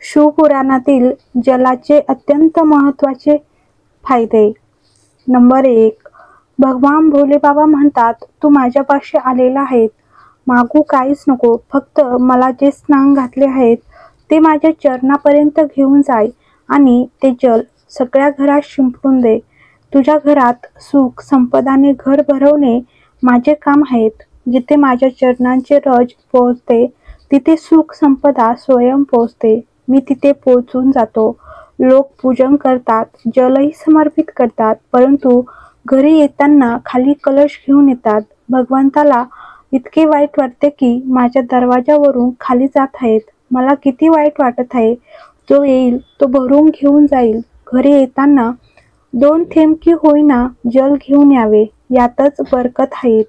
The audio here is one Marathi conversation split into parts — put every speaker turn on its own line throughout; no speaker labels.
शिवपुराणातील जलाचे अत्यंत महत्त्वाचे फायदे. नंबर 1. भगवान भोलेबाबा म्हणतात, तू माझ्यापाशी आलेला आहेस, मागू काहीच नको, फक्त मला जे स्नान घातले आहेत ते माझ्या चरणापर्यंत घेऊन जाय आणि ते जल सगळ्या घरात शिंपडून दे. तुझ्या घरात सुख संपदाने घर भरवणे माझे काम आहे. जिथे माझ्या चरणांचे रज पोहोचते तिथे सुख संपदा स्वयं पोहोचते. मी तिथे पोहोचून जातो. लोक पूजन करतात, जलही समर्पित करतात, परंतु घरी येताना खाली कलश घेऊन येतात. भगवंताला इतके वाईट वाटते की माझ्या दरवाजावरून खाली जात आहेत, मला किती वाईट वाटत आहे. जो येईल तो भरून घेऊन जाईल. घरी येताना 2 थेंब की होईना जल घेऊन यावे, यातच बरकत आहे.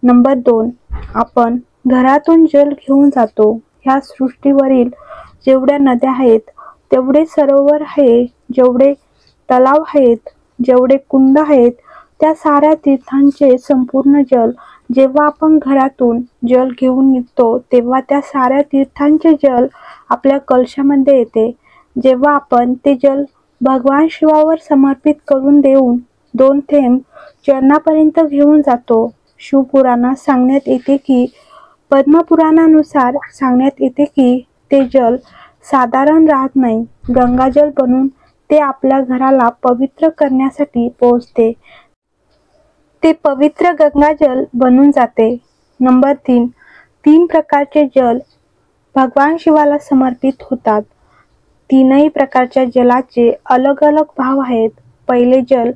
नंबर 2. आपण घरातून जल घेऊन जातो. ह्या सृष्टीवरील जेवढ्या नद्या आहेत, तेवढे सरोवर आहे, जेवढे तलाव आहेत, जेवढे कुंड आहेत, त्या साऱ्या तीर्थांचे संपूर्ण जल जेव्हा आपण घरातून जल घेऊन निघतो तेव्हा त्या साऱ्या तीर्थांचे जल आपल्या कलशामध्ये येते. जेव्हा आपण ते जल भगवान शिवावर समर्पित करून देऊन 2 थेंब चरणापर्यंत घेऊन जातो. शिवपुराणात सांगण्यात येते की पद्मपुराणानुसार सांगण्यात येते की ते जल साधारण राहत नाही, गंगाजल बनून ते आपल्या घराला पवित्र करण्यासाठी पोहोचते. ते पवित्र गंगाजल बनून जाते. नंबर 3. 3 प्रकारचे जल भगवान शिवाला समर्पित होतात. 3ही प्रकारच्या जलाचे अलग अलग भाव आहेत. पहिले जल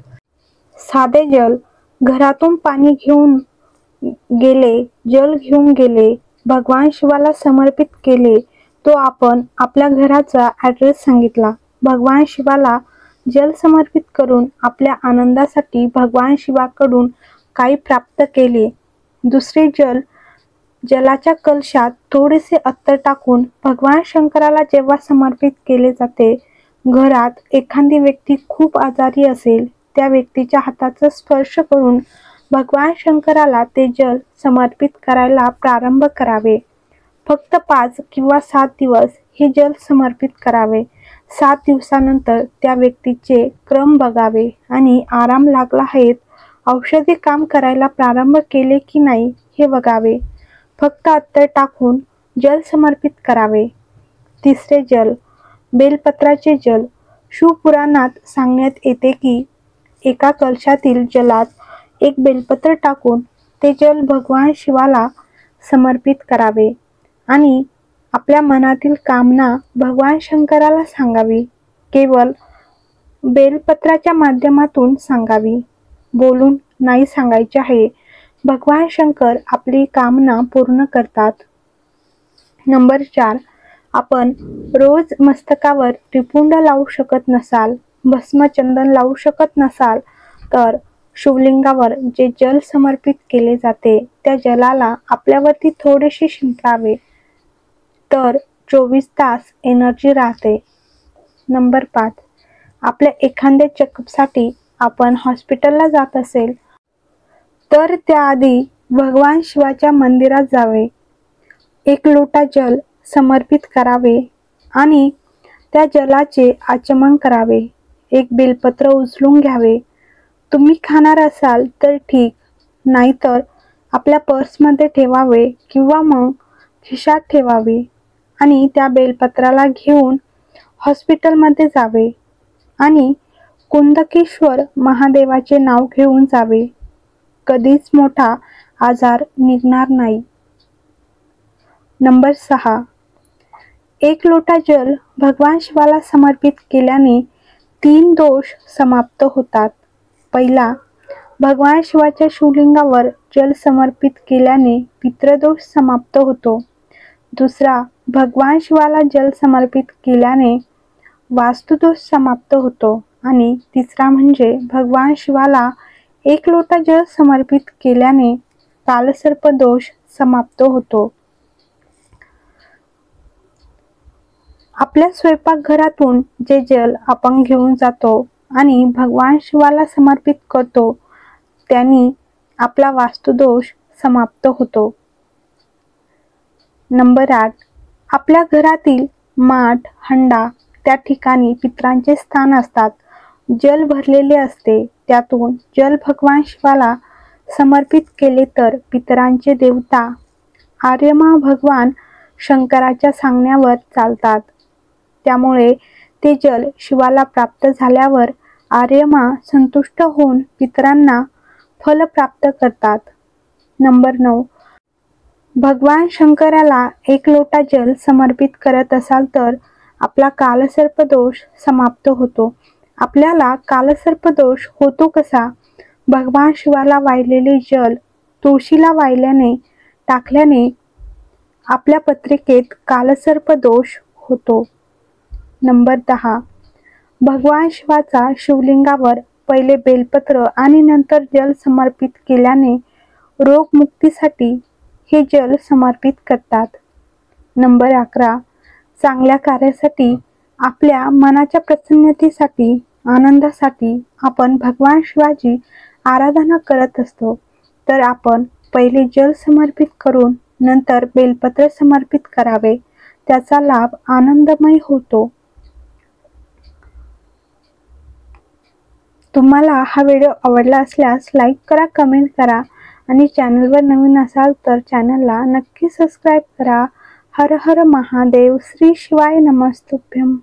साधे जल. घरातून पाणी घेऊन गेले, जल घेऊन गेले, भगवान शिवाला समर्पित केले, तो आपण आपल्या घराचा ॲड्रेस सांगितला. भगवान शिवाला जल समर्पित करून आपल्या आनंदासाठी भगवान शिवाकडून काही प्राप्त केले. दुसरे जल. जलाच्या कलशात थोडेसे अत्तर टाकून भगवान शंकराला जेव्हा समर्पित केले जाते. घरात एखादी व्यक्ती खूप आजारी असेल, त्या व्यक्तीच्या हाताचा स्पर्श करून भगवान शंकराला ते जल समर्पित करायला प्रारंभ करावे. फक्त 5 किंवा 7 दिवस हे जल समर्पित करावे. 7 दिवसानंतर त्या व्यक्तीचे क्रम बघावे आणि आराम लागला आहे, औषधी काम करायला प्रारंभ केले की नाही हे बघावे. फक्त अत्तर टाकून जल समर्पित करावे. तिसरे जल. बेलपत्राचे जल. शिवपुराणात सांगण्यात येते की एका कलशातील जलात 1 बेलपत्र टाकून ते जल भगवान शिवाला समर्पित करावे आणि आपल्या मनातील कामना भगवान शंकराला सांगावी. केवळ बेलपत्राच्या माध्यमातून सांगावी, बोलून नाही सांगायचे आहे. भगवान शंकर आपली कामना पूर्ण करतात. नंबर 4. आपण रोज मस्तकावर त्रिपुंड लावू शकत नसाल, भस्मचंदन लावू शकत नसाल, तर शिवलिंगावर जे जल समर्पित केले जाते त्या जलाला आपल्यावरती थोडेसे शिंपडावे, तर 24 तास एनर्जी राहते. नंबर 5. आपल्या एखाद्या चेकअपसाठी आपण हॉस्पिटलला जात असेल तर त्याआधी भगवान शिवाच्या मंदिरात जावे. 1 लोटा जल समर्पित करावे आणि त्या जलाचे आचमन करावे. 1 बेलपत्र उचलून घ्यावे. तुम्ही खाणार असाल तर ठीक, नाहीतर आपल्या पर्समध्ये ठेवावे किंवा मग खिशात ठेवावे आणि त्या बेलपत्राला घेऊन हॉस्पिटलमध्ये जावे आणि कुंदकेश्वर महादेवाचे नाव घेऊन जावे. कधीच मोठा आजार निघणार नाही. नंबर 6. 1 लोटा जल भगवान शिवाला समर्पित केल्याने 3 दोष समाप्त होतात. पहिला, भगवान शिवाच्या शिवलिंगावर जल समर्पित केल्याने पितृदोष समाप्त होतो. दुसरा, भगवान शिवाला जल समर्पित केल्याने वास्तुदोष समाप्त होतो. आणि तिसरा म्हणजे भगवान शिवाला 1 लोटा जल समर्पित केल्याने कालसर्प दोष समाप्त होतो. आपल्या स्वयंपाकघरातून जे जल आपण घेऊन जातो आणि भगवान शिवाला समर्पित करतो त्यांनी आपला वास्तुदोष समाप्त होतो. नंबर 8. आपल्या घरातील माठ, हंडा त्या ठिकाणी पितरांचे स्थान असतात. जल भरलेले असते. त्यातून जल भगवान शिवाला समर्पित केले तर पितरांचे देवता आर्यमा भगवान शंकराच्या सांगण्यावर चालतात. त्यामुळे ते जल शिवाला प्राप्त झाल्यावर आर्यमा संतुष्ट होऊन पितरांना फल प्राप्त करतात. नंबर 9. भगवान शंकराला 1 लोटा जल समर्पित करत असाल तर आपला कालसर्प दोष समाप्त होतो. आपल्याला कालसर्प दोष होतो कसा? भगवान शिवाला वाहिलेले जल तुळशीला टाकल्याने आपल्या पत्रिकेत कालसर्प दोष होतो. नंबर 10. भगवान शिवाचा शिवलिंगावर पहिले बेलपत्र आणि नंतर जल समर्पित केल्याने रोगमुक्तीसाठी हे जल समर्पित करतात. नंबर 11. चांगल्या कार्यासाठी, आपल्या मनाच्या प्रसन्नतेसाठी, आनंदासाठी आपण भगवान शिवाची आराधना करत असतो, तर आपण पहिले जल समर्पित करून नंतर बेलपत्र समर्पित करावे. त्याचा लाभ आनंदमय होतो. तुम्हाला हा व्हिडिओ आवडला असल्यास लाईक करा, कमेंट करा आणि चॅनलवर नवीन असाल तर चॅनलला नक्की सबस्क्राईब करा. हर हर महादेव. श्री शिवाय नमस्तुभ्यम.